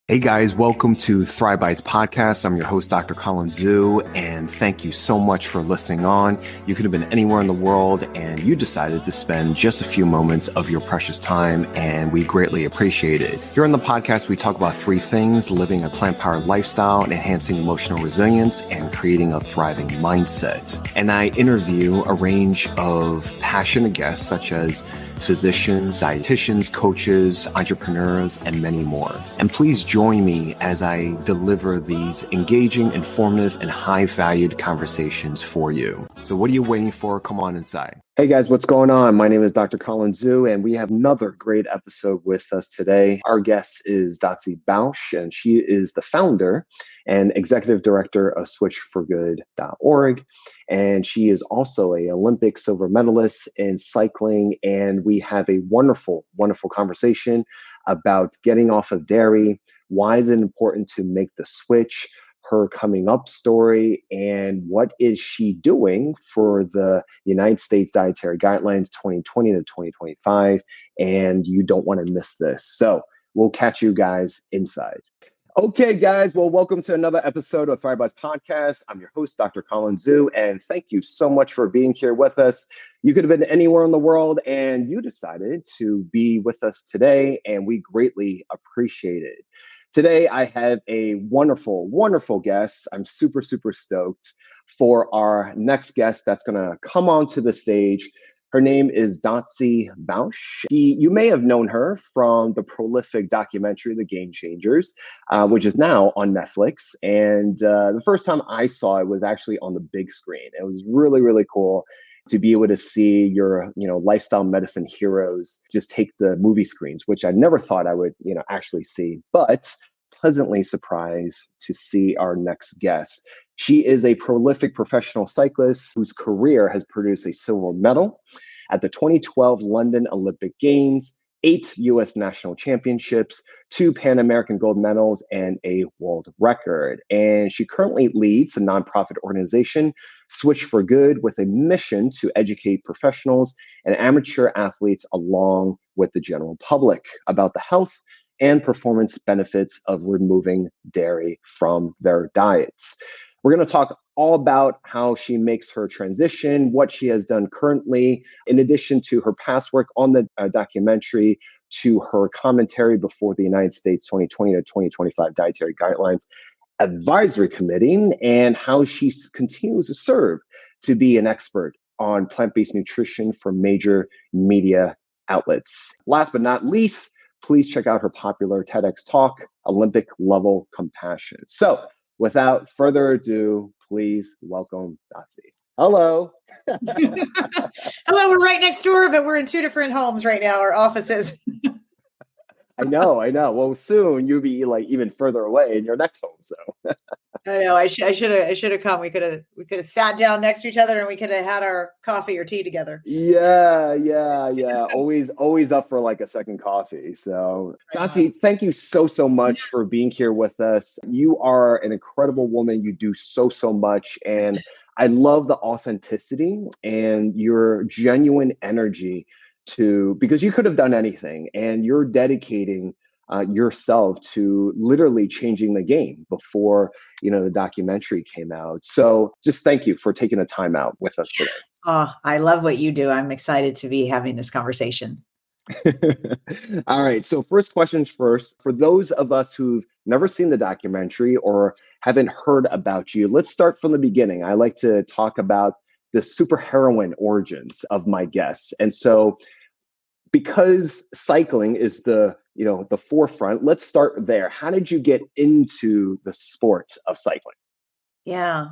Hey guys, welcome to Thrive Bites podcast. I'm your host, Dr. Colin Zhu, and thank you so much for listening on. You could have been anywhere in the world and you decided to spend just a few moments of your precious time, and we greatly appreciate it. Here on the podcast, we talk about three things: living a plant-powered lifestyle, enhancing emotional resilience, and creating a thriving mindset. And I interview a range of passionate guests such as physicians, dietitians, coaches, entrepreneurs, and many more. And please join me as I deliver these engaging, informative, and high-valued conversations for you. So what are you waiting for? Come on inside. Hey guys, what's going on? My name is Dr. Colin Zhu, and we have another great episode with us today. Our guest is Dotsie Bausch, and she is the founder and executive director of switchforgood.org. And she is also an Olympic silver medalist in cycling. And we have a wonderful, wonderful conversation about getting off of dairy. Why is it important to make the switch? Her coming up story, and what is she doing for the United States Dietary Guidelines 2020 to 2025. And you don't want to miss this. So we'll catch you guys inside. Okay, guys. Well, welcome to another episode of Thrive Bites Podcast. I'm your host, Dr. Colin Zhu, and thank you so much for being here with us. You could have been anywhere in the world, and you decided to be with us today, and we greatly appreciate it. Today, I have a wonderful, wonderful guest. I'm super, super stoked for our next guest that's going to come onto the stage. Her name is Dotsie Bausch. You may have known her from the prolific documentary, The Game Changers, which is now on Netflix. And the first time I saw it was actually on the big screen. It was really, really cool to be able to see your, lifestyle medicine heroes just take the movie screens, which I never thought I would, actually see, but pleasantly surprised to see our next guest. She is a prolific professional cyclist whose career has produced a silver medal at the 2012 London Olympic Games, 8 U.S. national championships, 2 Pan American gold medals, and a world record. And she currently leads a nonprofit organization, Switch for Good, with a mission to educate professionals and amateur athletes along with the general public about the health and performance benefits of removing dairy from their diets. We're going to talk all about how she makes her transition, what she has done currently, in addition to her past work on the documentary, to her commentary before the United States 2020 to 2025 Dietary Guidelines Advisory Committee, and how she continues to serve to be an expert on plant-based nutrition for major media outlets. Last but not least, please check out her popular TEDx Talk, Olympic Level Compassion. So without further ado, please welcome Dotsie. Hello. Hello, we're right next door, but we're in two different homes right now, or offices. I know. Well, soon you'll be like even further away in your next home. So I know. I should have come. We could have sat down next to each other and we could have had our coffee or tea together. Yeah. Always up for like a second coffee. So Dotsie, thank you so much for being here with us. You are an incredible woman. You do so much. And I love the authenticity and your genuine energy because you could have done anything, and you're dedicating yourself to literally changing the game before the documentary came out. So just thank you for taking the time out with us today. Oh, I love what you do. I'm excited to be having this conversation. All right. So first questions first. For those of us who've never seen the documentary or haven't heard about you, let's start from the beginning. I like to talk about the superheroine origins of my guests. And so because cycling is the forefront, let's start there. How did you get into the sport of cycling? Yeah.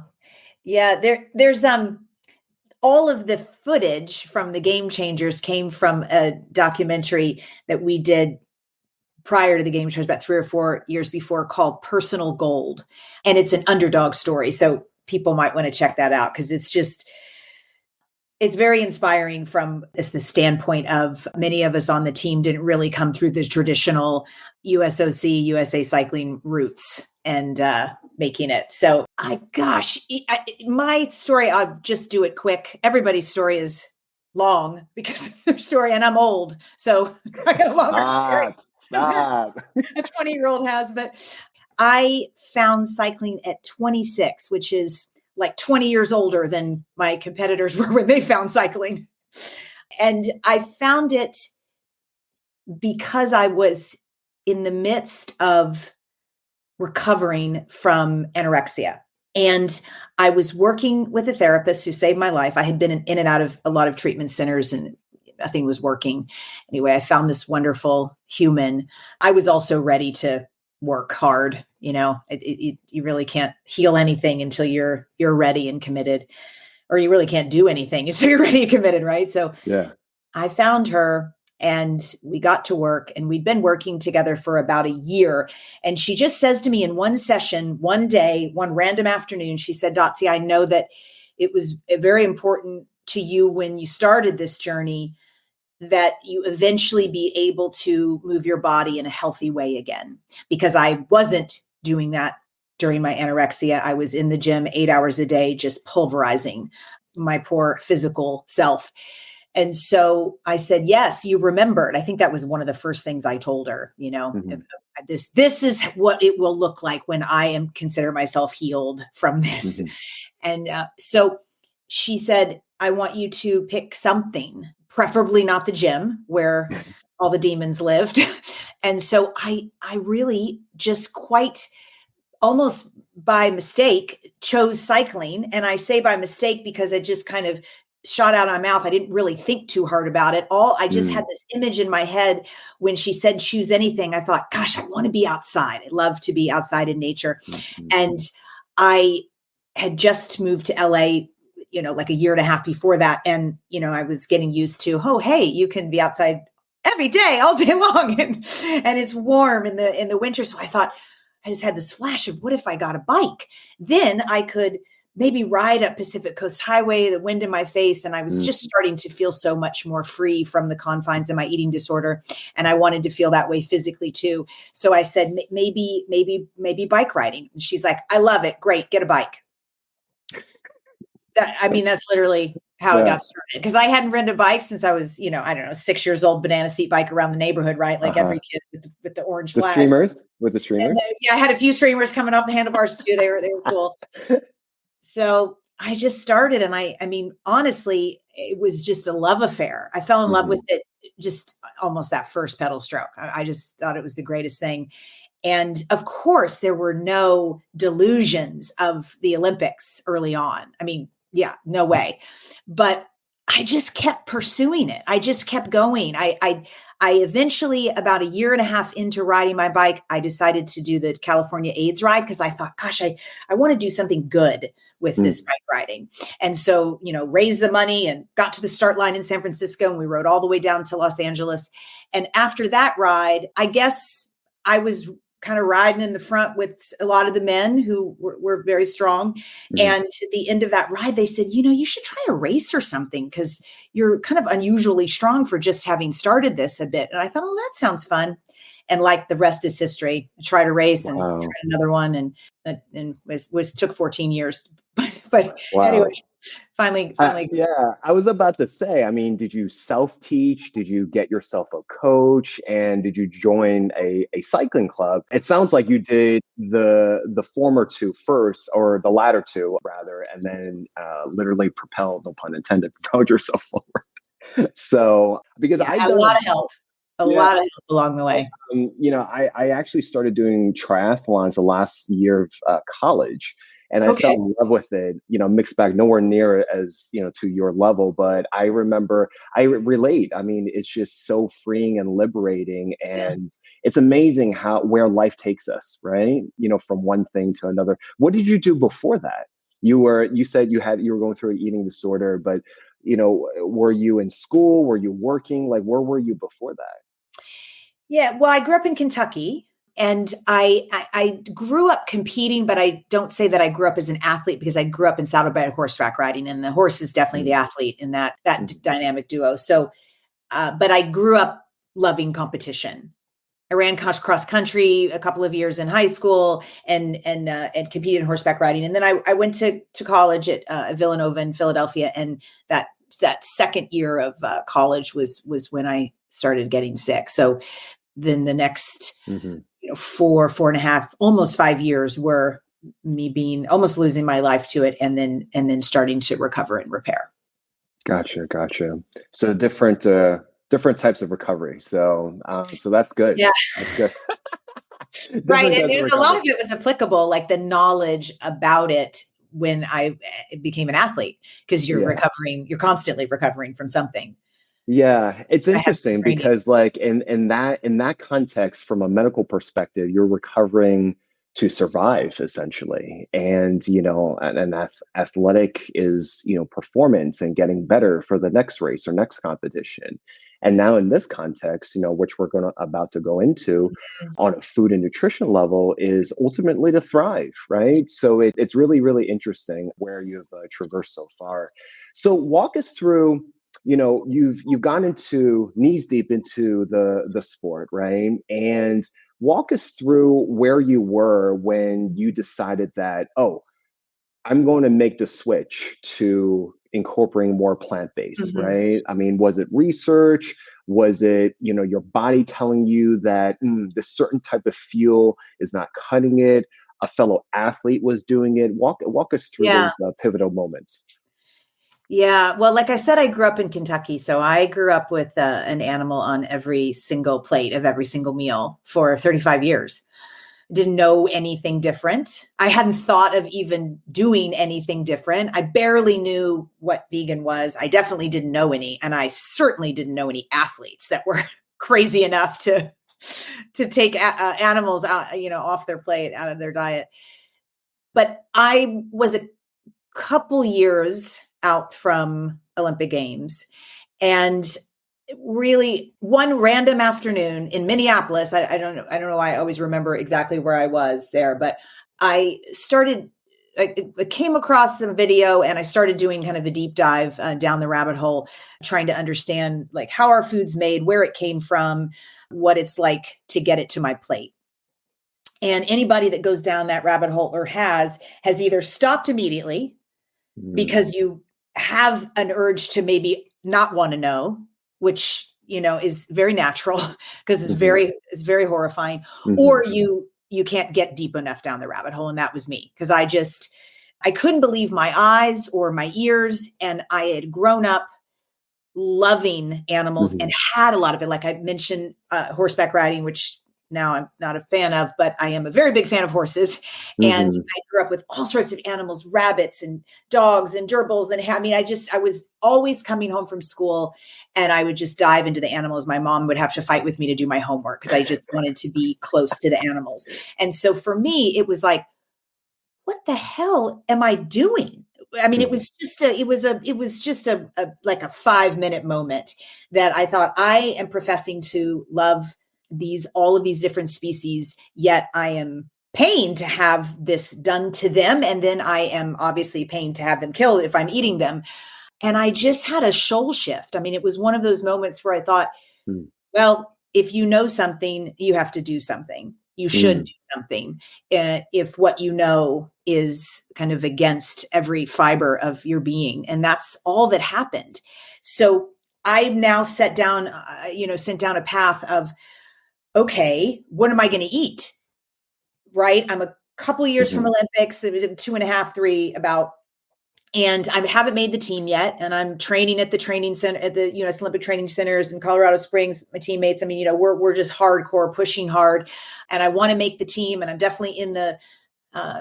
There's all of the footage from the Game Changers came from a documentary that we did prior to the Game Changers, about 3 or 4 years before, called Personal Gold. And it's an underdog story. So people might want to check that out, because it's very inspiring from the standpoint of many of us on the team didn't really come through the traditional USOC, USA cycling routes and making it. So my story, I'll just do it quick. Everybody's story is long because of their story, and I'm old, so I got a longer story. Stop. A 20-year-old has, but I found cycling at 26, which is like 20 years older than my competitors were when they found cycling. And I found it because I was in the midst of recovering from anorexia. And I was working with a therapist who saved my life. I had been in and out of a lot of treatment centers and nothing was working. Anyway, I found this wonderful human. I was also ready to work hard. You really can't heal anything until you're ready and committed, or you really can't do anything until you're ready and committed, right? So Yeah. I found her and we got to work, and we'd been working together for about a year. And she just says to me in one session, one day, one random afternoon, she said, Dotsie, I know that it was very important to you when you started this journey that you eventually be able to move your body in a healthy way again, because I wasn't doing that during my anorexia. I was in the gym 8 hours a day, just pulverizing my poor physical self. And so I said, yes, you remembered. I think that was one of the first things I told her, this is what it will look like when I consider myself healed from this. And so she said, I want you to pick something, preferably not the gym where all the demons lived. And so I really just quite almost by mistake chose cycling. And I say by mistake because it just kind of shot out of my mouth. I didn't really think too hard about it. I just had this image in my head when she said, choose anything. I thought, gosh, I want to be outside. I love to be outside in nature. And I had just moved to LA, like a year and a half before that. And, I was getting used to, oh, hey, you can be outside every day, all day long. And it's warm in the winter. So I thought, I just had this flash of what if I got a bike? Then I could maybe ride up Pacific Coast Highway, the wind in my face. And I was just starting to feel so much more free from the confines of my eating disorder. And I wanted to feel that way physically too. So I said, maybe bike riding. And she's like, I love it. Great. Get a bike. That's literally how it got started. Because I hadn't ridden a bike since I was, 6 years old, banana seat bike around the neighborhood, right? Like every kid with the orange flag. With the streamers? And, I had a few streamers coming off the handlebars too. They were cool. So I just started. And I mean, honestly, it was just a love affair. I fell in love with it just almost that first pedal stroke. I just thought it was the greatest thing. And of course, there were no delusions of the Olympics early on. I mean, no way. But I just kept pursuing it. I just kept going. I eventually, about a year and a half into riding my bike, I decided to do the California AIDS ride because I thought, gosh, I want to do something good with this bike riding. And so, raised the money and got to the start line in San Francisco, and we rode all the way down to Los Angeles. And after that ride, I guess I was kind of riding in the front with a lot of the men who were very strong. And at the end of that ride, they said, you should try a race or something because you're kind of unusually strong for just having started this a bit. And I thought, oh, that sounds fun. And like the rest is history. I tried a race and tried another one and was took 14 years. But anyway, finally. I was about to say, I mean, did you self-teach? Did you get yourself a coach? And did you join a cycling club? It sounds like you did the former two first, or the latter two rather, and then literally propelled, no pun intended, propelled yourself forward. So because I had a lot of help. A lot of help along the way. I actually started doing triathlons the last year of college. And I fell in love with it, mixed bag, nowhere near as, to your level. But I remember, I relate. I mean, it's just so freeing and liberating. And it's amazing where life takes us, right? From one thing to another. What did you do before that? You said you were going through an eating disorder, but, were you in school? Were you working? Like, where were you before that? Yeah, well, I grew up in Kentucky. And I grew up competing, but I don't say that I grew up as an athlete because I grew up in saddlebred horseback riding, and the horse is definitely the athlete in that dynamic duo. So, but I grew up loving competition. I ran cross country a couple of years in high school and competed in horseback riding. And then I went to college at Villanova in Philadelphia, and that that second year of college was when I started getting sick. So then the next, 4.5, almost 5 years were me being almost losing my life to it, and then starting to recover and repair. Gotcha. So different types of recovery. So that's good. Yeah. That's good. Right. Different And types of there's a lot recovery. of it was applicable, like the knowledge about it when I became an athlete, because you're constantly recovering from something. Yeah, it's I had interesting training. because like in that context, from a medical perspective, you're recovering to survive essentially. And athletic is, performance and getting better for the next race or next competition. And now in this context, which we're about to go into on a food and nutrition level, is ultimately to thrive, right? So it's really, really interesting where you've traversed so far. So walk us through, you've gone into knees deep into the sport, right? And walk us through where you were when you decided that, oh, I'm going to make the switch to incorporating more plant-based, right? I mean, was it research? Was it, your body telling you that this certain type of fuel is not cutting it? A fellow athlete was doing it. Walk us through Yeah. those pivotal moments. Yeah. Well, like I said, I grew up in Kentucky. So I grew up with an animal on every single plate of every single meal for 35 years. Didn't know anything different. I hadn't thought of even doing anything different. I barely knew what vegan was. I definitely didn't know any. And I certainly didn't know any athletes that were crazy enough to take animals out, off their plate, out of their diet. But I was a couple years out from Olympic Games, and really one random afternoon in Minneapolis, I don't know why I always remember exactly where I was there, but I came across some video and I started doing kind of a deep dive down the rabbit hole, trying to understand like how our food's made, where it came from, what it's like to get it to my plate. And anybody that goes down that rabbit hole or has either stopped immediately because you have an urge to maybe not want to know, which, is very natural because it's very horrifying, or you can't get deep enough down the rabbit hole. And that was me, because I couldn't believe my eyes or my ears. And I had grown up loving animals and had a lot of it. Like I mentioned, horseback riding, which now I'm not a fan of, but I am a very big fan of horses. And I grew up with all sorts of animals, rabbits and dogs and gerbils. And I was always coming home from school and I would just dive into the animals. My mom would have to fight with me to do my homework because I just wanted to be close to the animals. And so for me, it was like, what the hell am I doing? I mean, it was just a 5-minute moment that I thought, I am professing to love all of these different species, yet I am paying to have this done to them. And then I am obviously paying to have them killed if I'm eating them. And I just had a soul shift. I mean, it was one of those moments where I thought, well, if you know something, you have to do something. You should do something if what you know is kind of against every fiber of your being. And that's all that happened. So I now sent down a path of, okay, what am I going to eat? Right. I'm a couple years from Olympics, 2.5, 3 about, and I haven't made the team yet. And I'm training at the training center at the U.S. Olympic training centers in Colorado Springs. My teammates, I mean, we're just hardcore pushing hard, and I want to make the team. And I'm definitely in the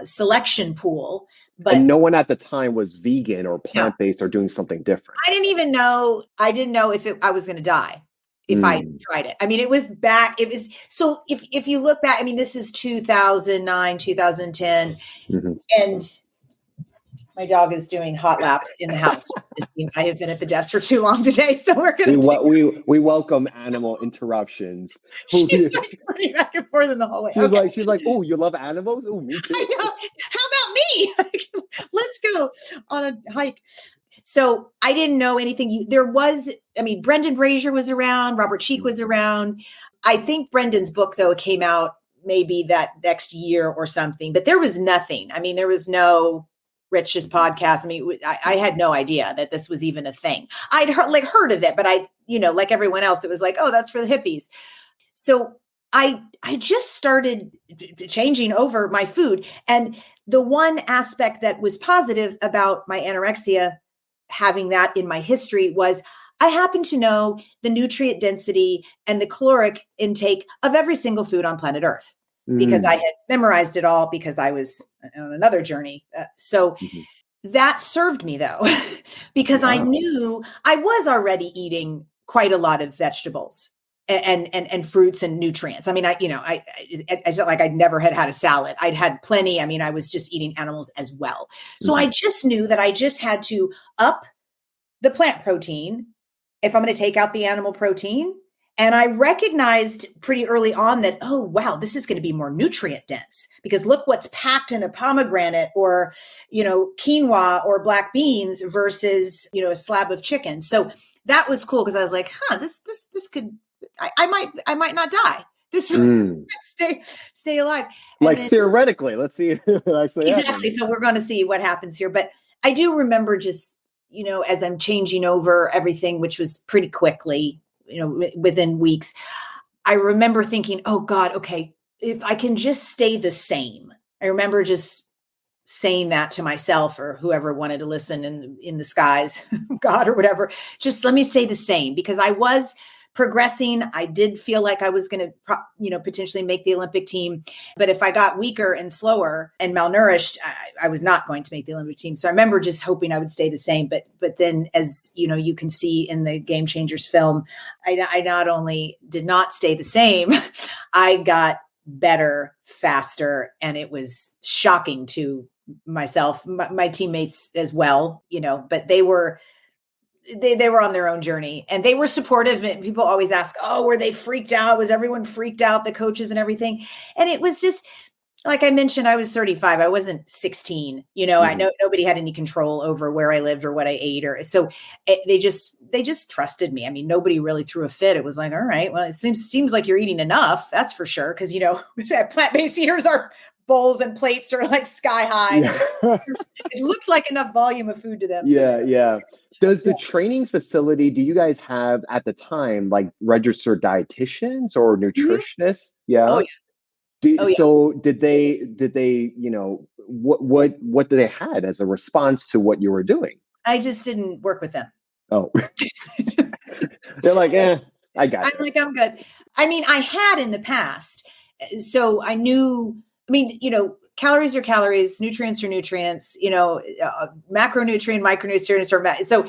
selection pool. But and no one at the time was vegan or plant-based or doing something different. I didn't even know. I didn't know if I was going to die if I tried it. I mean, it was back. It was, so if you look back, I mean, this is 2009, 2010, and my dog is doing hot laps in the house. This means I have been at the desk for too long today. So we're going to we welcome animal interruptions. She's like running back and forth in the hallway. She's like, oh, you love animals? Oh, me too. I know. How about me? Let's go on a hike. So I didn't know anything. Brendan Brazier was around. Robert Cheek was around. I think Brendan's book, though, came out maybe that next year or something, but there was nothing. I mean, there was no Rich's podcast. I mean, I had no idea that this was even a thing. I'd heard of it, but I, like everyone else, it was like, oh, that's for the hippies. So I just started changing over my food. And the one aspect that was positive about my anorexia, having that in my history, was I happen to know the nutrient density and the caloric intake of every single food on planet Earth because I had memorized it all because I was on another journey. So that served me though, because I knew I was already eating quite a lot of vegetables and fruits and nutrients. I mean, it's not like I'd never had a salad. I'd had plenty. I mean, I was just eating animals as well. So I just knew that I just had to up the plant protein if I'm going to take out the animal protein. And I recognized pretty early on that, oh, wow, this is going to be more nutrient dense because look what's packed in a pomegranate or, quinoa or black beans versus, a slab of chicken. So that was cool because I was like, this could, I might not die. This stay alive. And theoretically, let's see if it actually exactly. happens. So we're going to see what happens here. But I do remember just, as I'm changing over everything, which was pretty quickly, within weeks, I remember thinking, oh God, okay, if I can just stay the same. I remember just saying that to myself or whoever wanted to listen in the skies, God or whatever, just let me stay the same because I was progressing. I did feel like I was going to, potentially make the Olympic team. But if I got weaker and slower and malnourished, I was not going to make the Olympic team. So I remember just hoping I would stay the same. But then, as you can see in the Game Changers film, I not only did not stay the same, I got better faster. And it was shocking to myself, my teammates as well, but they were on their own journey and they were supportive. People always ask, oh, were they freaked out? Was everyone freaked out? The coaches and everything. And it was just, like I mentioned, I was 35. I wasn't 16. I know nobody had any control over where I lived or what I ate they just trusted me. I mean, nobody really threw a fit. It was like, all right, well, it seems like you're eating enough. That's for sure. Cause plant-based eaters, our bowls and plates are like sky high. Yeah. It looks like enough volume of food to them. Yeah. Does the training facility, do you guys have at the time, like registered dietitians or nutritionists? Yeah. Oh, yeah. So did they, what did they had as a response to what you were doing? I just didn't work with them. Oh, they're like, I got it. I'm good. I mean, I had in the past, so I knew, calories are calories, nutrients are nutrients, macronutrient, micronutrients so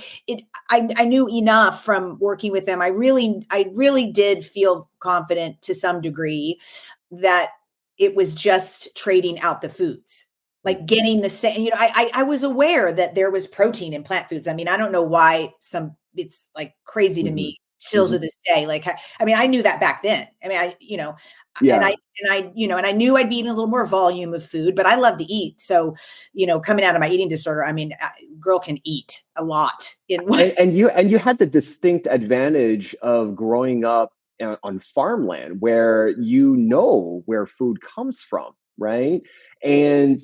I knew enough from working with them. I really did feel confident to some degree that it was just trading out the foods, like getting the same, I was aware that there was protein in plant foods. I mean, I don't know why it's like crazy to me still to this day. Like, I knew that back then. I mean, and I knew I'd be eating a little more volume of food, but I love to eat. So, coming out of my eating disorder, girl can eat a lot and you had the distinct advantage of growing up on farmland where where food comes from, right? And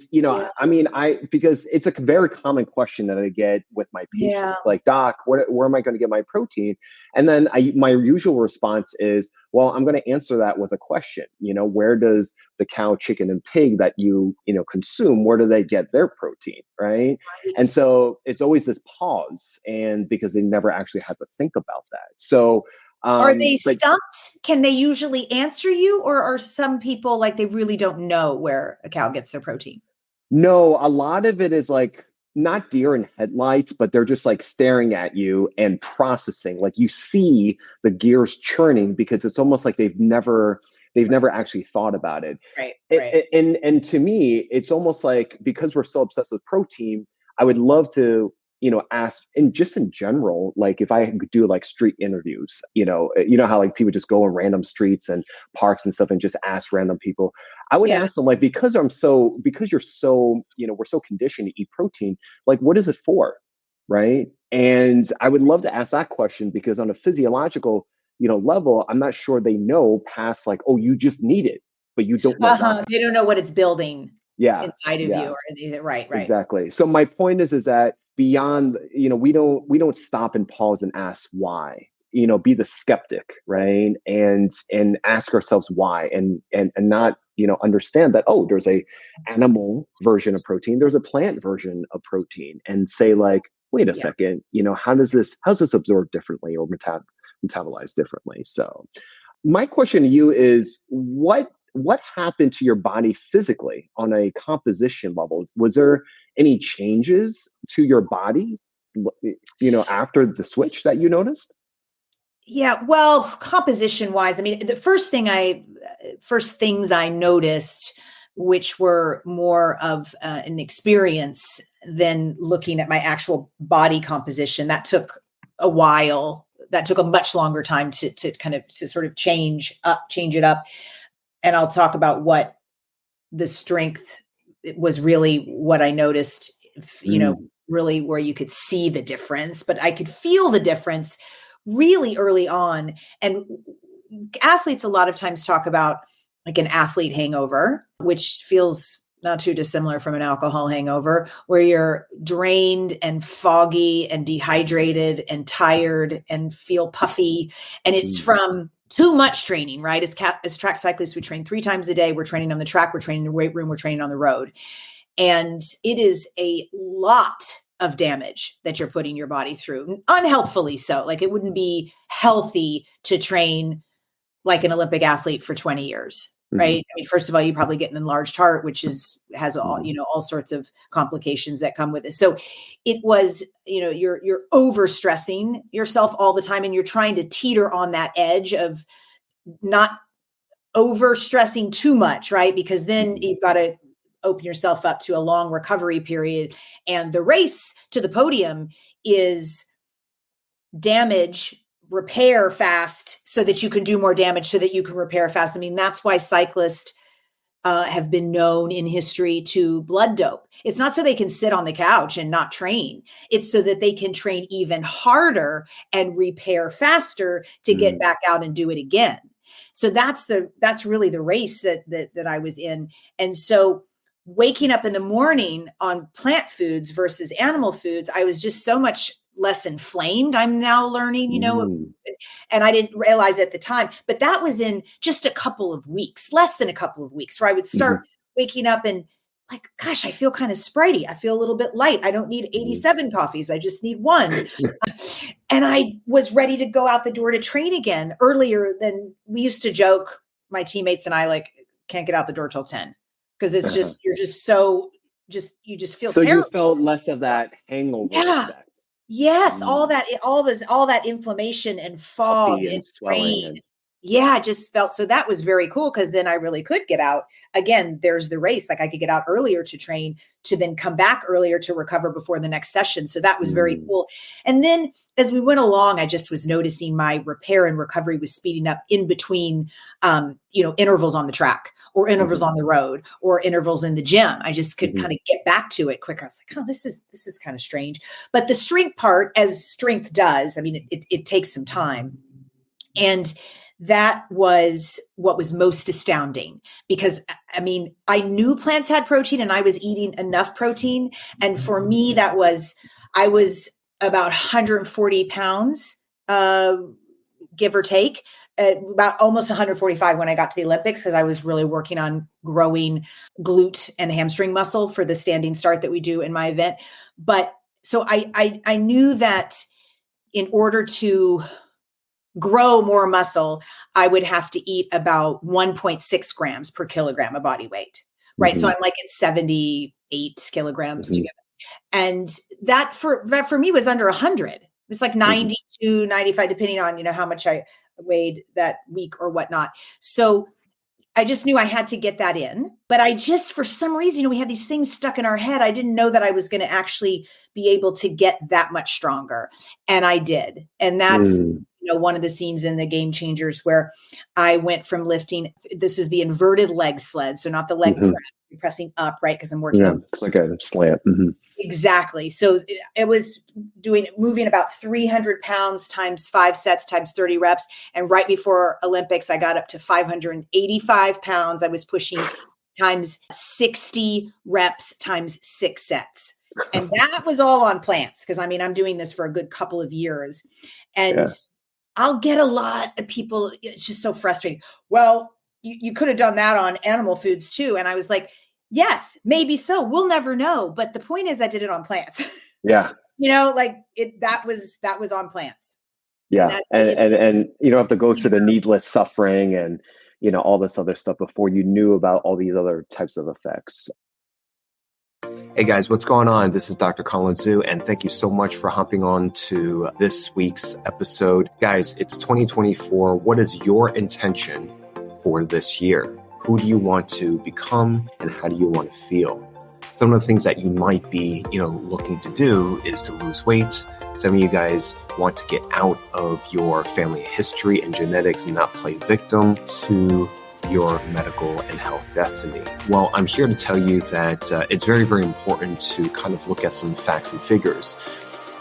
because it's a very common question that I get with my patients, like, doc, where am I going to get my protein? And then my usual response is, well, I'm going to answer that with a question. Where does the cow, chicken, and pig that you consume, where do they get their protein, right? And so it's always this pause, and because they never actually had to think about that. So are they stumped? Can they usually answer you, or are some people like they really don't know where a cow gets their protein? No, a lot of it is like not deer in headlights, but they're just like staring at you and processing. Like you see the gears churning because it's almost like they've never actually thought about it. Right. And to me, it's almost like because we're so obsessed with protein, I would love to ask, and just in general, like if I could do like street interviews, how like people just go on random streets and parks and stuff and just ask random people. I would ask them, like, because you're so, we're so conditioned to eat protein, like, what is it for? Right. And I would love to ask that question because on a physiological, level, I'm not sure they know past like, oh, you just need it, but you don't know why. They don't know what it's building. Yeah. inside of Yeah. you or anything. Right. Exactly. So my point is that beyond, we don't stop and pause and ask why. Be the skeptic, right? And ask ourselves why, and not, understand that, oh, there's a animal version of protein, there's a plant version of protein, and say like, wait a Yeah. second, how's this absorbed differently or metabolized differently? So my question to you is, what happened to your body physically on a composition level? Was there any changes to your body, after the switch that you noticed? Yeah, well, composition wise, I mean, the first things I noticed, which were more of an experience than looking at my actual body composition, that took a while. That took a much longer time to kind of to sort of change it up. And I'll talk about what the strength was really what I noticed, really where you could see the difference, but I could feel the difference really early on. And athletes a lot of times talk about like an athlete hangover, which feels not too dissimilar from an alcohol hangover, where you're drained and foggy and dehydrated and tired and feel puffy. And it's from too much training, right? As track cyclists, we train 3 times a day. We're training on the track, we're training in the weight room, we're training on the road. And it is a lot of damage that you're putting your body through, unhealthfully so. Like it wouldn't be healthy to train like an Olympic athlete for 20 years, right? I mean, first of all, you probably get an enlarged heart, which has all sorts of complications that come with it. So it was, you're overstressing yourself all the time, and you're trying to teeter on that edge of not overstressing too much, right? Because then you've got to open yourself up to a long recovery period. And the race to the podium is damage, repair fast so that you can do more damage so that you can repair fast. I mean, that's why cyclists have been known in history to blood dope. It's not so they can sit on the couch and not train. It's so that they can train even harder and repair faster to get back out and do it again. So that's really the race that I was in. And so waking up in the morning on plant foods versus animal foods, I was just so much less inflamed. I'm now learning, and I didn't realize at the time, but that was in just a couple of weeks, less than a couple of weeks, where I would start waking up and like, gosh, I feel kind of spritey. I feel a little bit light. I don't need 87 coffees. I just need one. And I was ready to go out the door to train again earlier than we used to joke. My teammates and I can't get out the door till 10 because it's just, you just feel so terrible. You felt less of that hangover effect. Yes, all that inflammation and fog and swelling rain. Yeah, just felt so that was very cool because then I really could get out. Again, there's the race. Like I could get out earlier to train to then come back earlier to recover before the next session. So that was very cool. And then as we went along, I just was noticing my repair and recovery was speeding up in between, intervals on the track or intervals on the road or intervals in the gym. I just could kind of get back to it quicker. I was like, oh, this is kind of strange. But the strength part, as strength does, I mean, it takes some time. And that was what was most astounding because, I mean, I knew plants had protein and I was eating enough protein. And for me, I was about 140 pounds, give or take, about almost 145 when I got to the Olympics because I was really working on growing glute and hamstring muscle for the standing start that we do in my event. But so I knew that in order to grow more muscle, I would have to eat about 1.6 grams per kilogram of body weight, right? So I'm like at 78 kilograms together. And that for me was under 100. It's like 92, 95, depending on, how much I weighed that week or whatnot. So I just knew I had to get that in, but I just, for some reason, we have these things stuck in our head. I didn't know that I was going to actually be able to get that much stronger. And I did. And that's, one of the scenes in the Game Changers where I went from lifting, this is the inverted leg sled. So not the leg press, pressing up, right? Because I'm working on. It's like a slant. Exactly. So it was moving about 300 pounds times 5 sets times 30 reps. And right before Olympics, I got up to 585 pounds. I was pushing times 60 reps times 6 sets. And that was all on plants. Cause I mean, I'm doing this for a good couple of years and I'll get a lot of people. It's just so frustrating. Well, you could have done that on animal foods too. And I was like, yes, maybe so. We'll never know. But the point is I did it on plants. Yeah. Like that was on plants. Yeah. And you don't have to go through the needless suffering and, all this other stuff before you knew about all these other types of effects. Hey guys, what's going on? This is Dr. Colin Zhu, and thank you so much for hopping on to this week's episode. Guys, it's 2024. What is your intention for this year? Who do you want to become, and how do you want to feel? Some of the things that you might be, looking to do is to lose weight. Some of you guys want to get out of your family history and genetics and not play victim to your medical and health destiny. Well, I'm here to tell you that it's very, very important to kind of look at some facts and figures.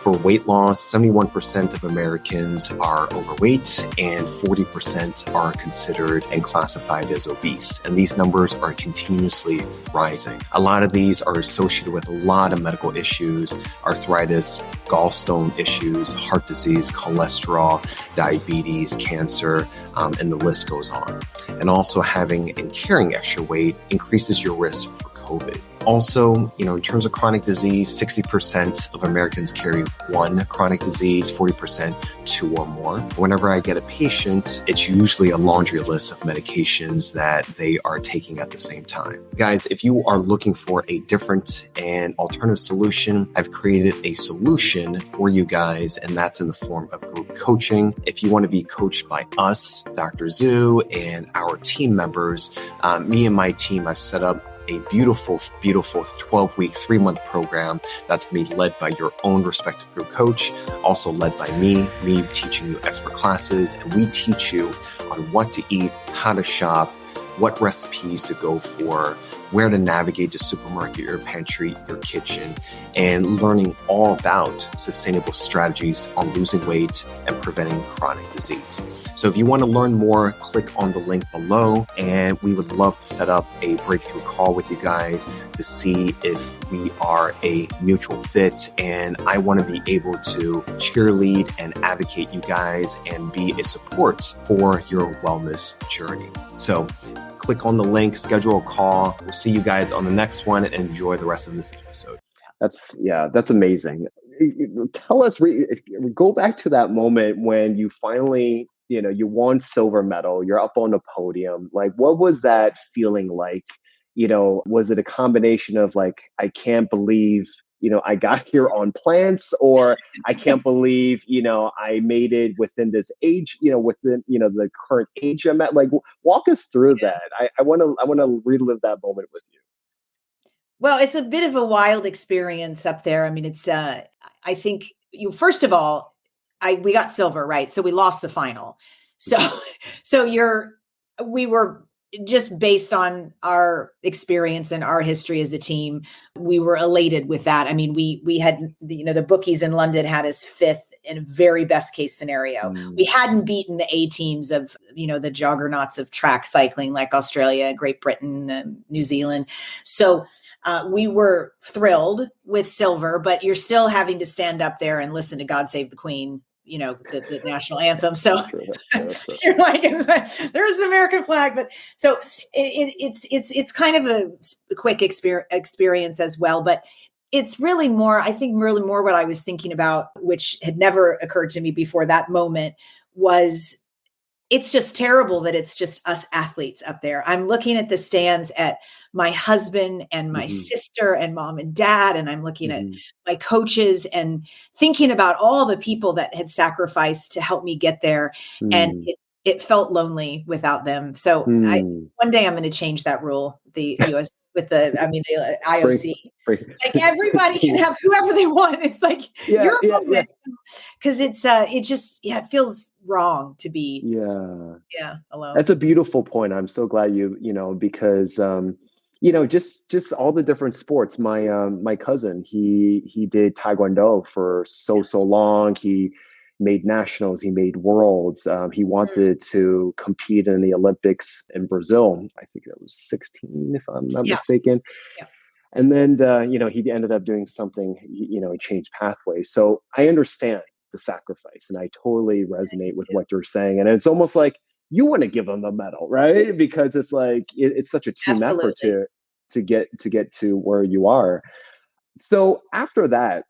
For weight loss, 71% of Americans are overweight and 40% are considered and classified as obese. And these numbers are continuously rising. A lot of these are associated with a lot of medical issues, arthritis, gallstone issues, heart disease, cholesterol, diabetes, cancer, and the list goes on. And also having and carrying extra weight increases your risk for COVID. Also, in terms of chronic disease, 60% of Americans carry one chronic disease, 40% two or more. Whenever I get a patient, it's usually a laundry list of medications that they are taking at the same time. Guys, if you are looking for a different and alternative solution, I've created a solution for you guys, and that's in the form of group coaching. If you want to be coached by us, Dr. Zhu, and our team members, me and my team, I've set up a beautiful 12-week, 3-month program that's going to be led by your own respective group coach, also led by me teaching you expert classes, and we teach you on what to eat, how to shop, what recipes to go for, where to navigate the supermarket, your pantry, your kitchen, and learning all about sustainable strategies on losing weight and preventing chronic disease. So if you want to learn more, click on the link below, and we would love to set up a breakthrough call with you guys to see if we are a mutual fit. And I want to be able to cheerlead and advocate you guys and be a support for your wellness journey. So click on the link, schedule a call. We'll see you guys on the next one, and enjoy the rest of this episode. That's amazing. Tell us, go back to that moment when you finally, you won silver medal, you're up on the podium. Like, what was that feeling like? Was it a combination of like, I can't believe, I got here on plants, or I can't believe, I made it within this age, within, the current age I'm at? Like, walk us through that. I want to relive that moment with you. Well, it's a bit of a wild experience up there. I mean, it's, I think first of all, we got silver, right? So we lost the final. So we were just based on our experience and our history as a team, we were elated with that. I mean, we had, the bookies in London had us 5th in a very best case scenario. We hadn't beaten the A teams of, the juggernauts of track cycling like Australia, Great Britain, New Zealand. So we were thrilled with silver, but you're still having to stand up there and listen to God Save the Queen, the national anthem. So that's true. You're like, there's the American flag. But so it's kind of a quick experience as well. But it's really more what I was thinking about, which had never occurred to me before that moment, was it's just terrible that it's just us athletes up there. I'm looking at the stands at my husband and my sister and mom and dad, and I'm looking at my coaches and thinking about all the people that had sacrificed to help me get there. And it felt lonely without them. So one day I'm going to change that rule, the US the IOC. Like everybody can have whoever they want. It's like your moment. Because it feels wrong to be alone. That's a beautiful point. I'm so glad because just all the different sports. My cousin, he did Taekwondo for so long. He made nationals, he made worlds. He wanted to compete in the Olympics in Brazil. I think that was 16, if I'm not Yeah. mistaken. Yeah. And then, he ended up doing something, he changed pathways. So I understand the sacrifice, and I totally resonate with what you're saying. And it's almost like you want to give them the medal, right? Because it's like, it's such a team effort Absolutely. to get to where you are. So after that,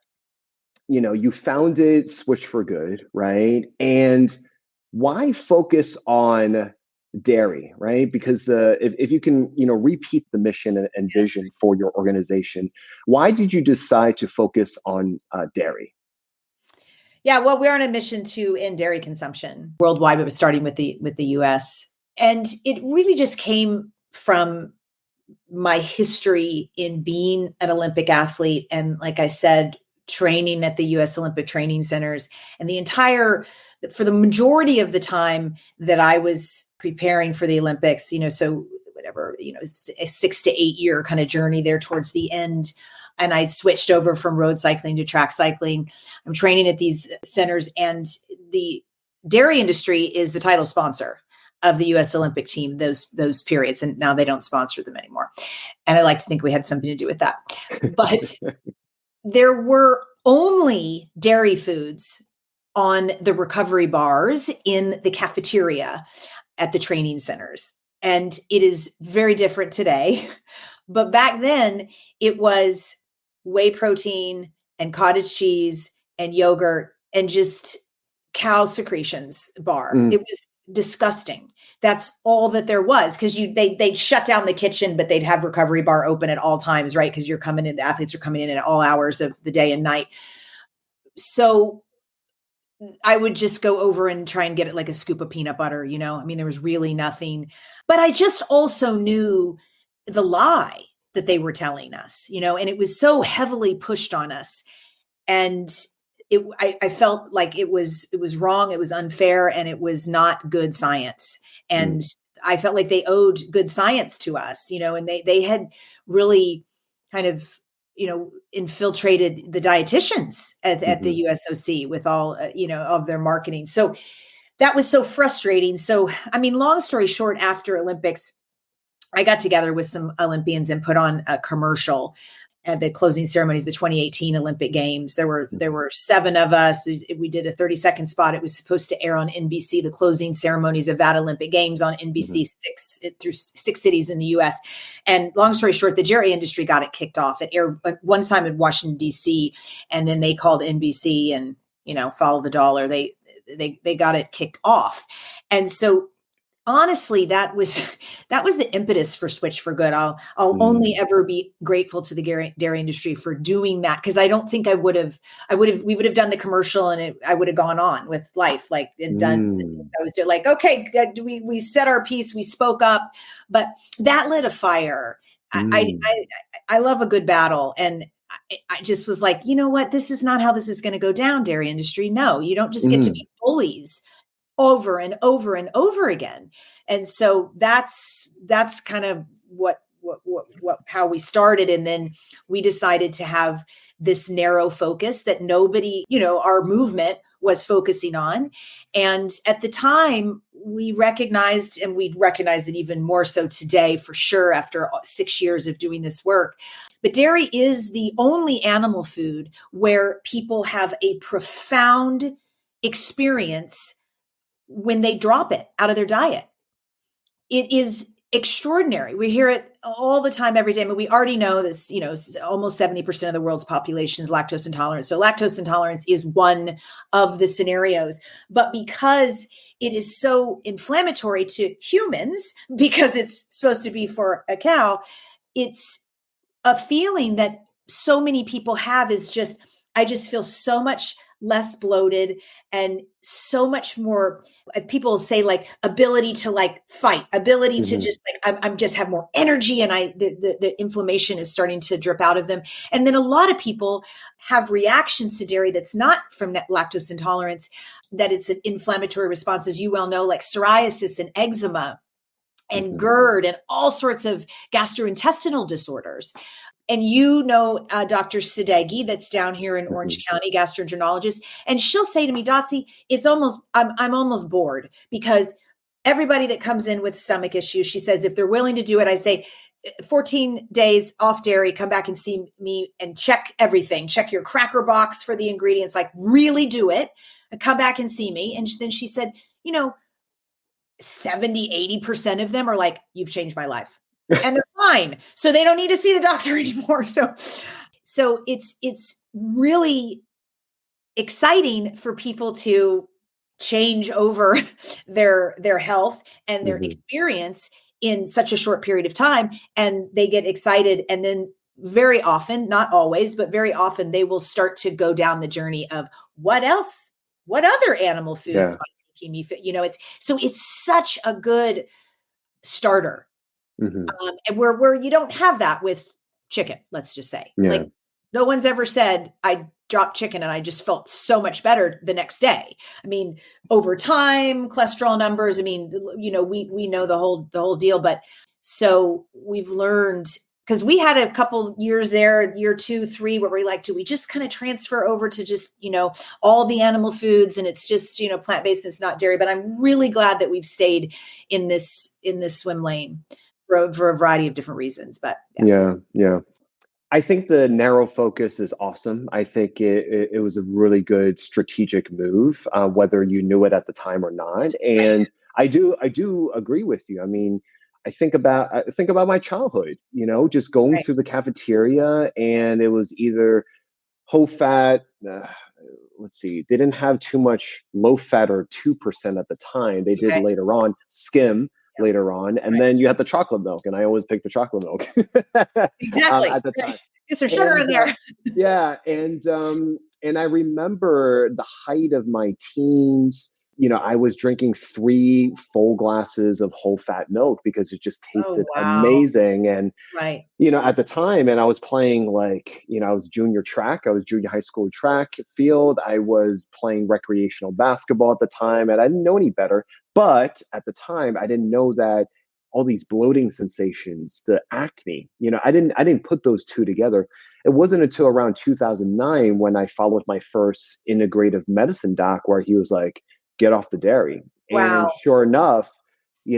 you founded Switch for Good, right? And why focus on dairy, right? Because if you can, repeat the mission and vision for your organization, why did you decide to focus on dairy? Yeah, well, we're on a mission to end dairy consumption worldwide. We were starting with the US. And it really just came from my history in being an Olympic athlete. And like I said, training at the US Olympic Training Centers, and for the majority of the time that I was preparing for the Olympics, so whatever, a 6 to 8 year kind of journey there towards the end. And I'd switched over from road cycling to track cycling. I'm training at these centers, and the dairy industry is the title sponsor of the US Olympic team, those periods. And now they don't sponsor them anymore. And I like to think we had something to do with that. But there were only dairy foods on the recovery bars in the cafeteria at the training centers. And it is very different today. But back then, it was whey protein and cottage cheese and yogurt and just cow secretions bar. It was disgusting. That's all that there was, because they'd shut down the kitchen, but they'd have recovery bar open at all times, right? Because the athletes are coming in at all hours of the day and night. So I would just go over and try and get it like a scoop of peanut butter, there was really nothing. But I just also knew the lie that they were telling us, and it was so heavily pushed on us. And I felt like it was wrong, it was unfair, and it was not good science. And I felt like they owed good science to us, and they had really kind of, infiltrated the dietitians at the USOC with all, of their marketing. So that was so frustrating. So, long story short, after Olympics, I got together with some Olympians and put on a commercial at the closing ceremonies, the 2018 Olympic Games. There were 7 of us. We did a 30-second spot. It was supposed to air on NBC, the closing ceremonies of that Olympic Games on NBC, through 6 cities in the US. And long story short, the dairy industry got it kicked off. It aired one time in Washington, DC, and then they called NBC and, follow the dollar. They got it kicked off. And so honestly, that was the impetus for Switch for Good. I'll only ever be grateful to the dairy industry for doing that, because I don't think we would have done the commercial, and I would have gone on with life, and done. I was like, okay, we said our piece, we spoke up, but that lit a fire. I love a good battle, and I just was like, you know what, this is not how this is going to go down, dairy industry. No, you don't just get to be bullies over and over and over again. And so that's kind of how we started. And then we decided to have this narrow focus that nobody, our movement was focusing on. And at the time we recognized it even more so today, for sure, after 6 years of doing this work. But dairy is the only animal food where people have a profound experience when they drop it out of their diet. It is extraordinary. We hear it all the time, every day. We already know this, almost 70% of the world's population is lactose intolerant. So lactose intolerance is one of the scenarios. But because it is so inflammatory to humans, because it's supposed to be for a cow, it's a feeling that so many people have, is just, I just feel so much less bloated and so much more, people say, ability to fight, ability to just I'm just have more energy, and the inflammation is starting to drip out of them. And then a lot of people have reactions to dairy that's not from lactose intolerance, that it's an inflammatory response, as you well know, like psoriasis and eczema and GERD and all sorts of gastrointestinal disorders. And Dr. Sadeghi, that's down here in Orange County, gastroenterologist, and she'll say to me, Dotsie, I'm almost bored because everybody that comes in with stomach issues, she says, if they're willing to do it, I say 14 days off dairy, come back and see me and check everything. Check your cracker box for the ingredients, like really do it and come back and see me. And then she said, 70, 80% of them are like, you've changed my life. And they're fine. So they don't need to see the doctor anymore. So it's really exciting for people to change over their health and their experience in such a short period of time. And they get excited. And then very often, not always, but very often they will start to go down the journey of what other animal foods might be keeping me fit. It's such a good starter. And where you don't have that with chicken, let's just say. Like no one's ever said, I dropped chicken and I just felt so much better the next day. I mean, over time, cholesterol numbers, we know the whole deal, but so we've learned, because we had a couple years there, year 2, 3, where we're like, do we just kind of transfer over to just, all the animal foods and it's just, plant-based, it's not dairy, but I'm really glad that we've stayed in this swim lane for a variety of different reasons, but yeah. I think the narrow focus is awesome. I think it was a really good strategic move, whether you knew it at the time or not. And I do agree with you. I mean, I think about my childhood, just going through the cafeteria, and it was either whole fat. Let's see, they didn't have too much low fat or 2% at the time. They did later on skim. Later on, and then you had the chocolate milk, and I always picked the chocolate milk. Exactly. At the time. Get some sugar in there. And I remember the height of my teens. I was drinking 3 full glasses of whole fat milk because it just tasted amazing. And at the time, and I was playing I was junior high school track field. I was playing recreational basketball at the time, and I didn't know any better. But at the time, I didn't know that all these bloating sensations, the acne, I didn't put those two together. It wasn't until around 2009 when I followed my first integrative medicine doc, where he was like, get off the dairy. Wow. And sure enough, he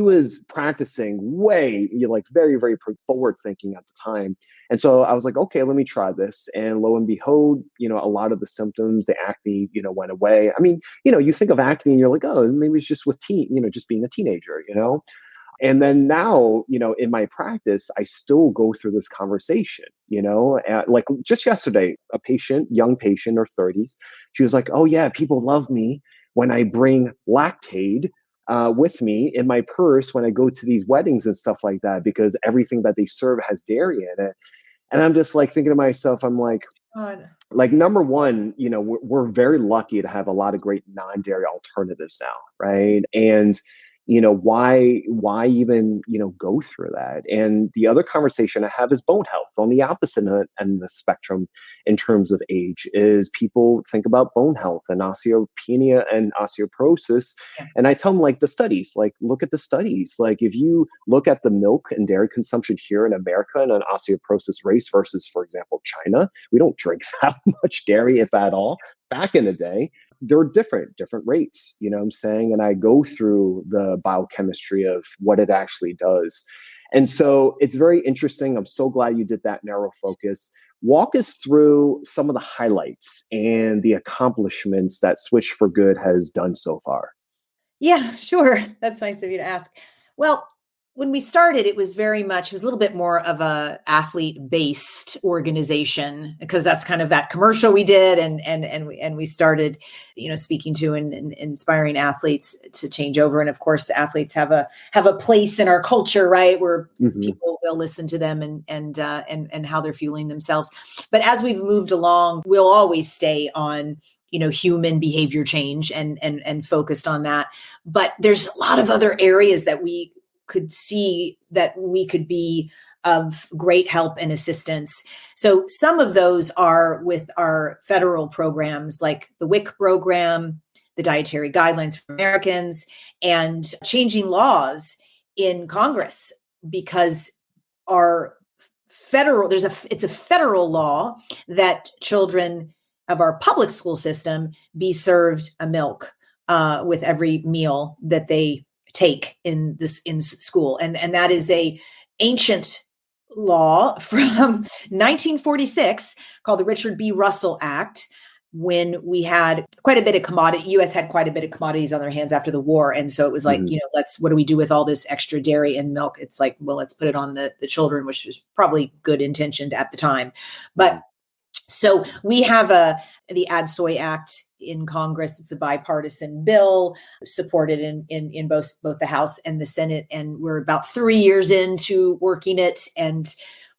was practicing way, very, very forward thinking at the time. And so I was like, okay, let me try this. And lo and behold, a lot of the symptoms, the acne, went away. I mean, you think of acne and you're like, oh, maybe it's just with just being a teenager, And then now, in my practice, I still go through this conversation, like just yesterday, a young patient, or 30s, she was like, oh yeah, people love me when I bring Lactaid with me in my purse when I go to these weddings and stuff like that, because everything that they serve has dairy in it. And I'm just like thinking to myself, I'm like, God. Like, number one, we're very lucky to have a lot of great non-dairy alternatives now, right? And why even go through that? And the other conversation I have is bone health. On the opposite end of the spectrum, in terms of age, is people think about bone health and osteopenia and osteoporosis. Yeah. And I tell them, the studies, look at the studies. If you look at the milk and dairy consumption here in America and an osteoporosis race versus, for example, China, we don't drink that much dairy, if at all. Back in the day, there are different rates, what I'm saying? And I go through the biochemistry of what it actually does. And so it's very interesting. I'm so glad you did that narrow focus. Walk us through some of the highlights and the accomplishments that Switch for Good has done so far. Yeah, sure. That's nice of you to ask. Well, when we started, it was a little bit more of a athlete-based organization, because that's kind of that commercial we did, and we started, speaking to and inspiring athletes to change over. And of course, athletes have a place in our culture, right, where people will listen to them and how they're fueling themselves. But as we've moved along, we'll always stay on human behavior change and focused on that. But there's a lot of other areas that we could see that we could be of great help and assistance. So some of those are with our federal programs, like the WIC program, the Dietary Guidelines for Americans, and changing laws in Congress because it's a federal law that children of our public school system be served a milk with every meal that they take in school. And that is a ancient law from 1946 called the Richard B. Russell Act, when we had quite a bit of U.S. had quite a bit of commodities on their hands after the war. And so it was like, what do we do with all this extra dairy and milk? It's like, well, let's put it on the children, which was probably good intentioned at the time. But so we have the Add Soy Act in Congress. It's a bipartisan bill supported in both the House and the Senate. And we're about 3 years into working it. And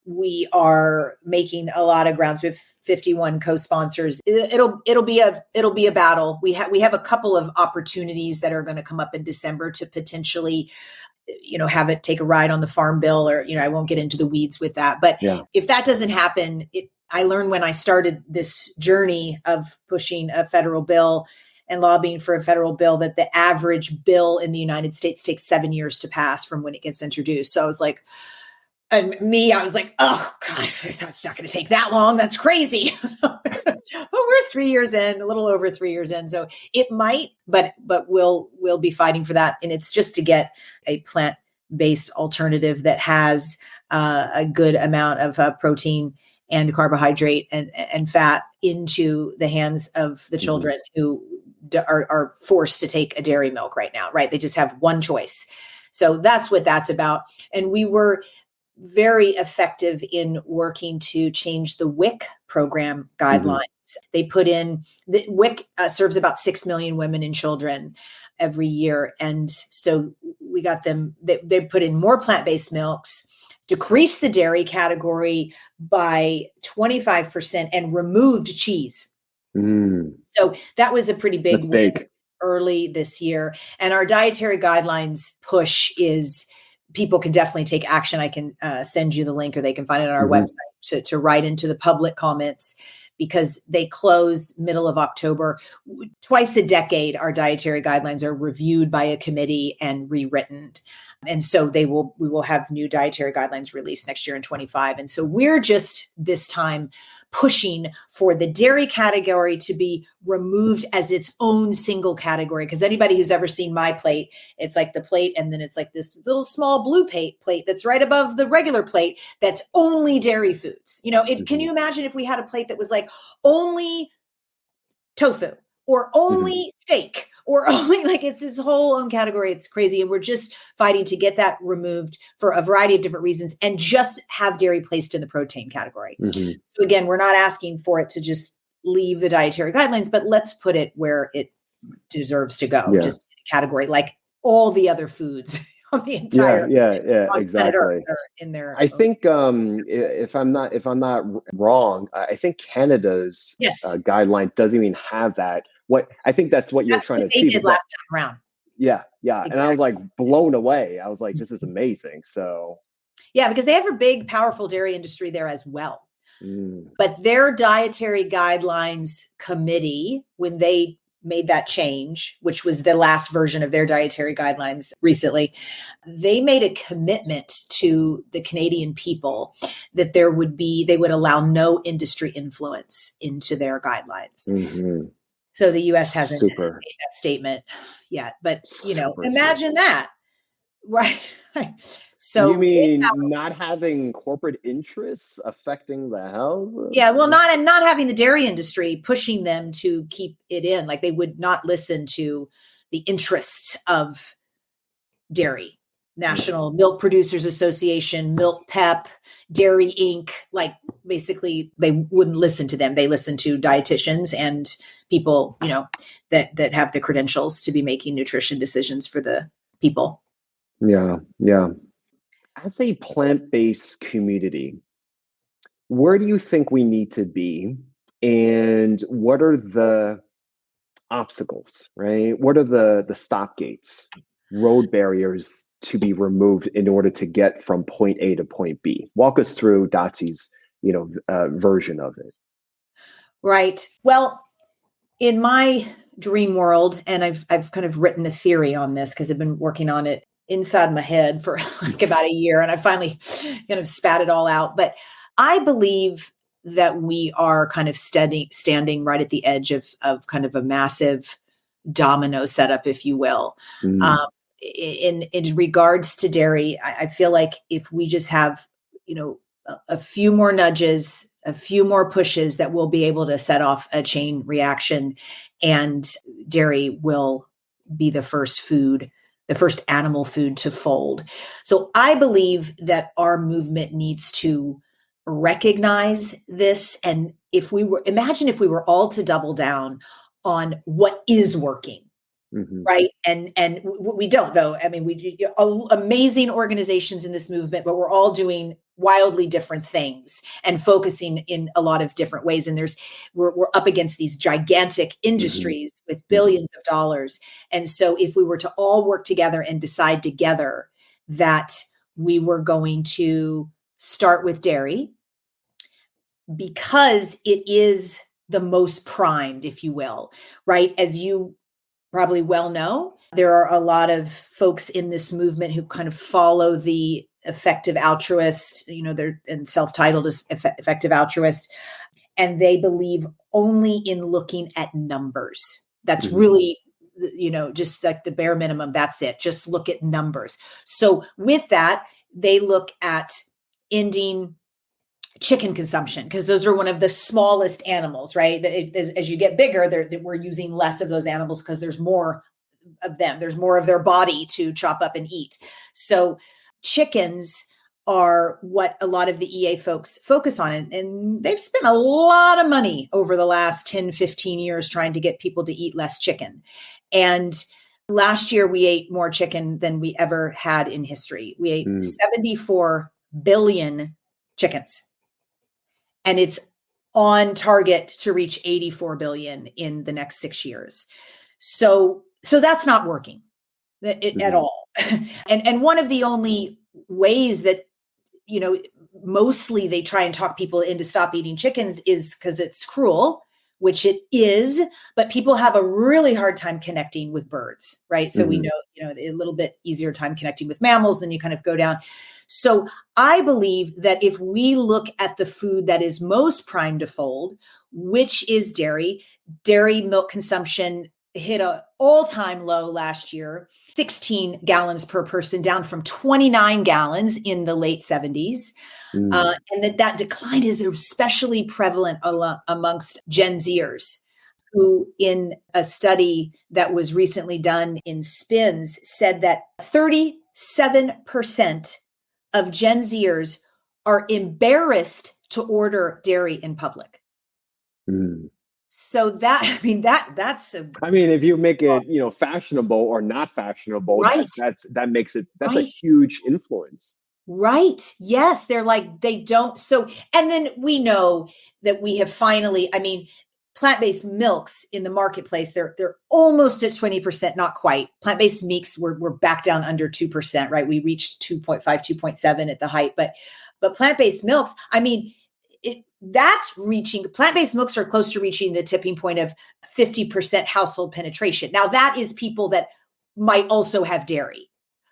we are making a lot of grounds with 51 co-sponsors. It'll be a battle. We have a couple of opportunities that are going to come up in December to potentially, have it take a ride on the farm bill, or, I won't get into the weeds with that. But if that doesn't happen, I learned when I started this journey of pushing a federal bill and lobbying for a federal bill that the average bill in the United States takes 7 years to pass from when it gets introduced. So I was like, I was like, oh God, it's not going to take that long. That's crazy. But we're 3 years in, a little over 3 years in. So it might, but we'll be fighting for that. And it's just to get a plant-based alternative that has a good amount of protein and carbohydrate and fat into the hands of the children who are forced to take a dairy milk right now, right? They just have one choice. So that's what that's about. And we were very effective in working to change the WIC program guidelines. They put in, the WIC serves about 6 million women and children every year. And so we got them, they put in more plant-based milks, decreased the dairy category by 25%, and removed cheese. So that was a pretty big win early this year. And our dietary guidelines push is, people can definitely take action. I can send you the link, or they can find it on our website to write into the public comments, because they close middle of October. Twice a decade, our dietary guidelines are reviewed by a committee and rewritten. And so we will have new dietary guidelines released next year in 2025. And so we're just this time pushing for the dairy category to be removed as its own single category. Because anybody who's ever seen my plate, it's like the plate, and then it's like this little small blue plate that's right above the regular plate that's only dairy foods. Can you imagine if we had a plate that was like only tofu or only steak or only, like, it's its whole own category? It's crazy. And we're just fighting to get that removed for a variety of different reasons and just have dairy placed in the protein category. So again, we're not asking for it to just leave the dietary guidelines, but let's put it where it deserves to go, just in a category like all the other foods on the entire exactly. In there. I think if I'm not wrong, I think Canada's guideline doesn't even have that. I think that's what you're trying to achieve. They did last time around. Yeah. Exactly. And I was like blown away. I was like, this is amazing. So yeah, because they have a big, powerful dairy industry there as well. But their dietary guidelines committee, when they made that change, which was the last version of their dietary guidelines recently, they made a commitment to the Canadian people that they would allow no industry influence into their guidelines. So the U.S. hasn't made that statement yet, but imagine that, right? So you mean not having corporate interests affecting the health? Yeah, well, not having the dairy industry pushing them to keep it in, like they would not listen to the interests of dairy. National Milk Producers Association, Milk Pep, Dairy Inc. Like basically they wouldn't listen to them. They listen to dietitians and people, that have the credentials to be making nutrition decisions for the people. Yeah. As a plant-based community, where do you think we need to be? And what are the obstacles, right? What are the stop gates, road barriers to be removed in order to get from point A to point B? Walk us through Dotsie's, version of it. Right. Well, in my dream world, and I've kind of written a theory on this because I've been working on it inside my head for like about a year, and I finally kind of spat it all out. But I believe that we are kind of standing right at the edge of kind of a massive domino setup, if you will. Mm. In regards to dairy, I feel like if we just have, a few more nudges, a few more pushes, that we'll be able to set off a chain reaction, and dairy will be the first animal food to fold. So I believe that our movement needs to recognize this. And imagine if we were all to double down on what is working. Mm-hmm. Right. And we don't, though. I mean, we do amazing organizations in this movement, but we're all doing wildly different things and focusing in a lot of different ways. And we're up against these gigantic industries mm-hmm. with billions of dollars. And so if we were to all work together and decide together that we were going to start with dairy, because it is the most primed, if you will, right? As you probably well know, there are a lot of folks in this movement who kind of follow the effective altruist, they're and self-titled as effective altruist, and they believe only in looking at numbers. That's mm-hmm. really, just like the bare minimum. That's it. Just look at numbers. So with that, they look at ending chicken consumption, because those are one of the smallest animals, right? As you get bigger, we're using less of those animals because there's more of them. There's more of their body to chop up and eat. So chickens are what a lot of the EA folks focus on. And they've spent a lot of money over the last 10, 15 years trying to get people to eat less chicken. And last year, we ate more chicken than we ever had in history. We ate 74 billion chickens. And it's on target to reach 84 billion in the next 6 years. So that's not working at all. And one of the only ways that, mostly they try and talk people into stop eating chickens is because it's cruel, which it is, but people have a really hard time connecting with birds, right? So we know, a little bit easier time connecting with mammals, then you kind of go down. So I believe that if we look at the food that is most primed to fold, which is dairy milk consumption hit an all-time low last year, 16 gallons per person, down from 29 gallons in the late 70s. And that decline is especially prevalent amongst Gen Zers, who in a study that was recently done in Spins said that 37% of Gen Zers are embarrassed to order dairy in public. So that's if you make it, fashionable or not fashionable, right. that makes it, that's right. a huge influence. Right. Yes. They're like, they don't. So, and then we know that we have finally, plant-based milks in the marketplace, they're almost at 20%, not quite. Plant-based meats we're back down under 2%, right? We reached 2.5, 2.7 at the height, but plant-based milks, plant-based milks are close to reaching the tipping point of 50% household penetration. Now that is people that might also have dairy,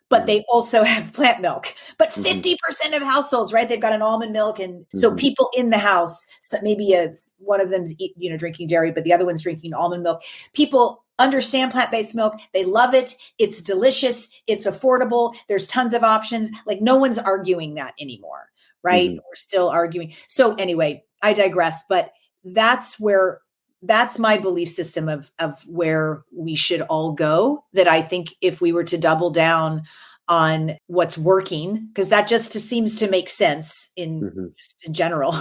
but they also have plant milk. But 50% of households, right? They've got an almond milk. And so people in the house, so maybe one of them's, drinking dairy, but the other one's drinking almond milk. People understand plant-based milk. They love it. It's delicious. It's affordable. There's tons of options. Like no one's arguing that anymore, right? We're still arguing. So anyway, I digress, but that's my belief system of where we should all go. That I think if we were to double down on what's working, because that just seems to make sense in general,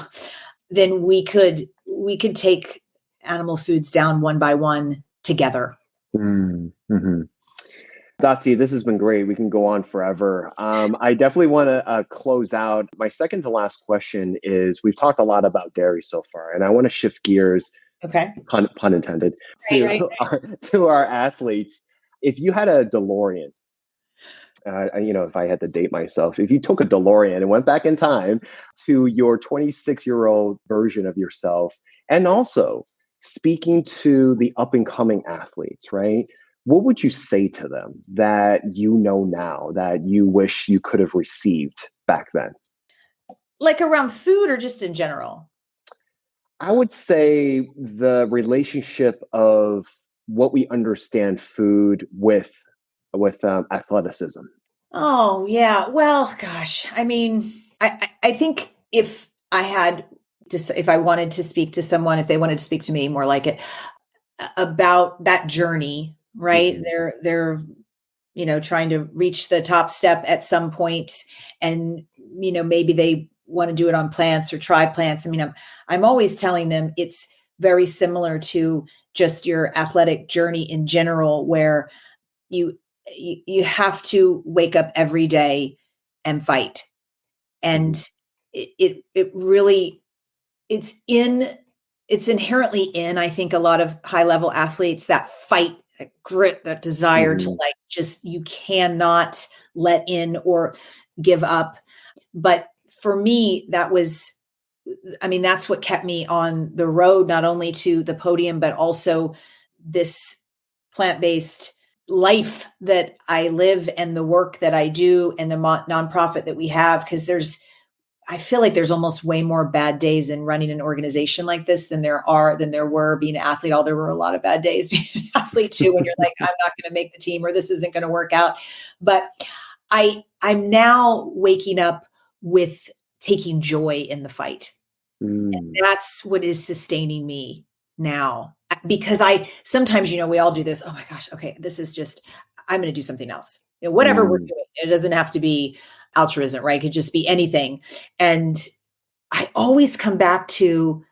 then we could take animal foods down one by one together. Dotsie, this has been great. We can go on forever. I definitely want to close out. My second to last question is, we've talked a lot about dairy so far, and I want to shift gears. Okay. Pun intended. Right. To our athletes. If you had a DeLorean, if I had to date myself, if you took a DeLorean and went back in time to your 26-year-old version of yourself, and also speaking to the up and coming athletes, right? what would you say to them that you know now that you wish you could have received back then? Like around food or just in general? I would say the relationship of what we understand food with athleticism. Oh, yeah. Well, gosh, I mean, I think if I had if I wanted to speak to someone, if they wanted to speak to me more like it, about that journey, right? Mhm. They're, trying to reach the top step at some point, and, maybe they want to do it on plants or try plants. I mean, I'm always telling them it's very similar to just your athletic journey in general, where you you have to wake up every day and fight. And Mhm. it really, it's in it's inherently in, I think, a lot of high level athletes, that fight, that grit, that desire to, Mhm. like, just, you cannot let in or give up. But for me, that was, I mean, that's what kept me on the road, not only to the podium, but also this plant-based life that I live and the work that I do and the nonprofit that we have. Cause I feel like there's almost way more bad days in running an organization like this than there were being an athlete. There were a lot of bad days being an athlete too, when you're like, I'm not going to make the team, or this isn't going to work out. But I'm now waking up with taking joy in the fight. And Mm. that's what is sustaining me now. Because sometimes, we all do this. Oh my gosh. Okay. This is just, I'm going to do something else. Whatever we're Mm. doing, it doesn't have to be altruism, right? It could just be anything. And I always come back to,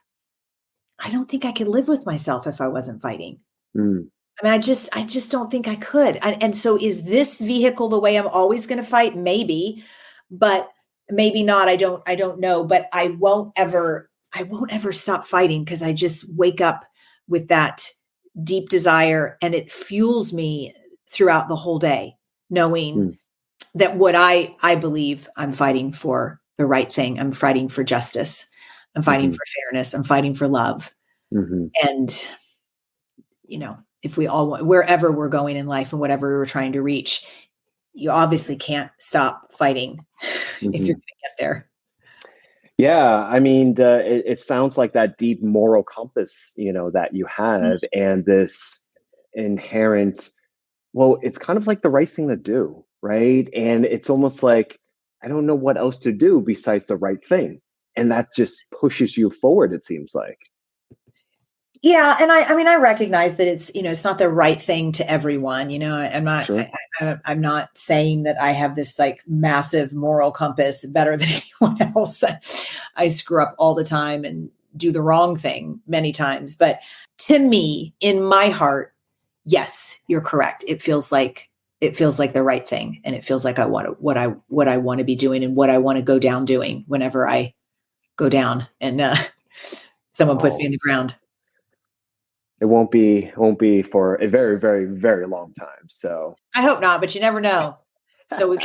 I don't think I could live with myself if I wasn't fighting. Mm. I mean, I just don't think I could. And so is this vehicle the way I'm always going to fight? Maybe, but maybe not. I don't know, but I won't ever stop fighting, because I just wake up with that deep desire, and it fuels me throughout the whole day, knowing Mm. that what I believe, I'm fighting for the right thing. I'm fighting for justice. I'm fighting Mhm. for fairness. I'm fighting for love. Mhm. And, if we all want, wherever we're going in life and whatever we're trying to reach, you obviously can't stop fighting if you're Mhm. going to get there. Yeah, I mean, it sounds like that deep moral compass, that you have, and this inherent. Well, it's kind of like the right thing to do, right? And it's almost like I don't know what else to do besides the right thing, and that just pushes you forward. It seems like. Yeah, and I mean, I recognize that it's not the right thing to everyone. I'm not, Sure. I'm not saying that I have this like massive moral compass better than anyone else. I screw up all the time and do the wrong thing many times. But to me, in my heart, yes, you're correct. It feels like the right thing, and it feels like I want what I want to be doing and what I want to go down doing whenever I go down and someone puts me in Oh, the ground. it won't be for a very, very, very long time. So. I hope not, but you never know. So we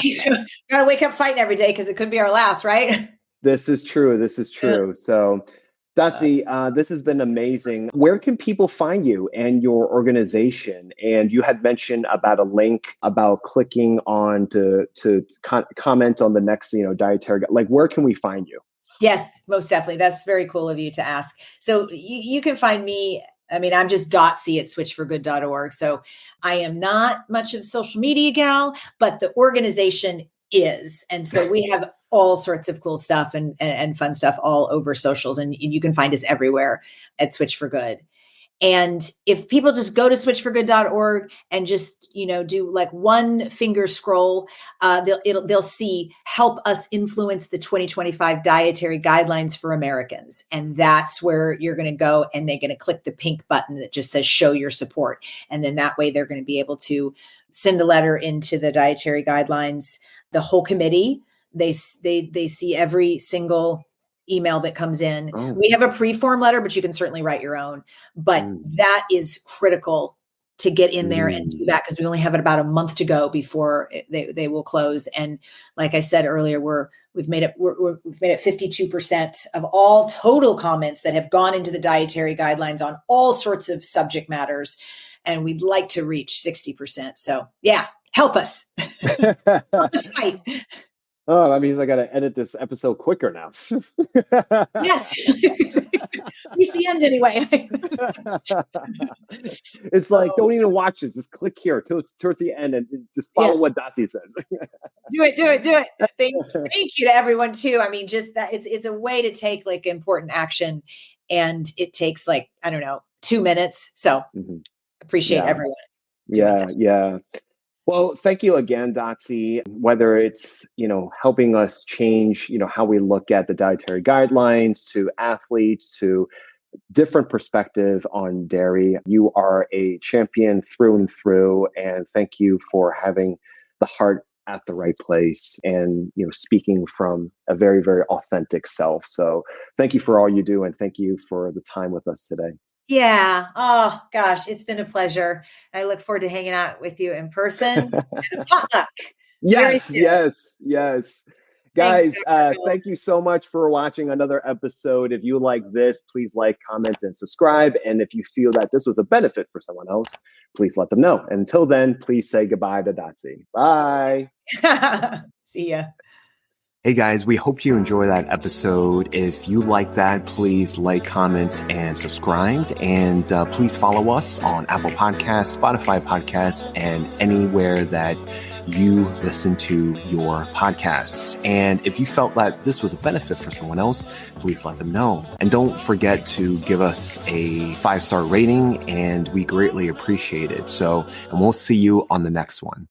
got to wake up fighting every day, because it could be our last, right? This is true. This is Yeah. true. So, Dotsie, this has been amazing. Where can people find you and your organization? And you had mentioned about a link about clicking on to comment on the next, dietary. Like, where can we find you? Yes, most definitely. That's very cool of you to ask. So you can find me. I mean, I'm just Dotsie at switchforgood.org. So I am not much of a social media gal, but the organization is. And so we have all sorts of cool stuff and fun stuff all over socials. And you can find us everywhere at Switch for Good. And if people just go to switchforgood.org and just, do like one finger scroll, they'll see help us influence the 2025 dietary guidelines for Americans. And that's where you're going to go, and they're going to click the pink button that just says show your support. And then that way they're going to be able to send a letter into the dietary guidelines. The whole committee, they see every single email that comes in. Oh. We have a pre-form letter, but you can certainly write your own. But that is critical to get in there and do that, because we only have about a month to go before they will close. And like I said earlier, we've made it 52% of all total comments that have gone into the dietary guidelines on all sorts of subject matters. and we'd like to reach 60%. So yeah, help us. Help us fight. Oh, that means I got to edit this episode quicker now. Yes. Reach the end anyway. It's like, don't even watch this. Just click here towards the end and just follow what Dotsie says. Do it. Thank you to everyone too. I mean, just that it's a way to take like important action, and it takes like, I don't know, 2 minutes. So appreciate everyone. Yeah. Well, thank you again, Dotsie. Whether it's, helping us change, how we look at the dietary guidelines, to athletes, to different perspective on dairy, you are a champion through and through. And thank you for having the heart at the right place and, speaking from a very, very authentic self. So thank you for all you do. And thank you for the time with us today. Yeah. Oh gosh, it's been a pleasure. I look forward to hanging out with you in person and a potluck. Yes. Guys, Thanks, thank you so much for watching another episode. If you like this, please like, comment, and subscribe. And if you feel that this was a benefit for someone else, please let them know. Until then, please say goodbye to Dotsie. Bye. See ya. Hey guys, we hope you enjoy that episode. If you like that, please like, comment, and subscribe. And please follow us on Apple Podcasts, Spotify Podcasts, and anywhere that you listen to your podcasts. And if you felt that this was a benefit for someone else, please let them know. And don't forget to give us a 5-star rating, and we greatly appreciate it. And we'll see you on the next one.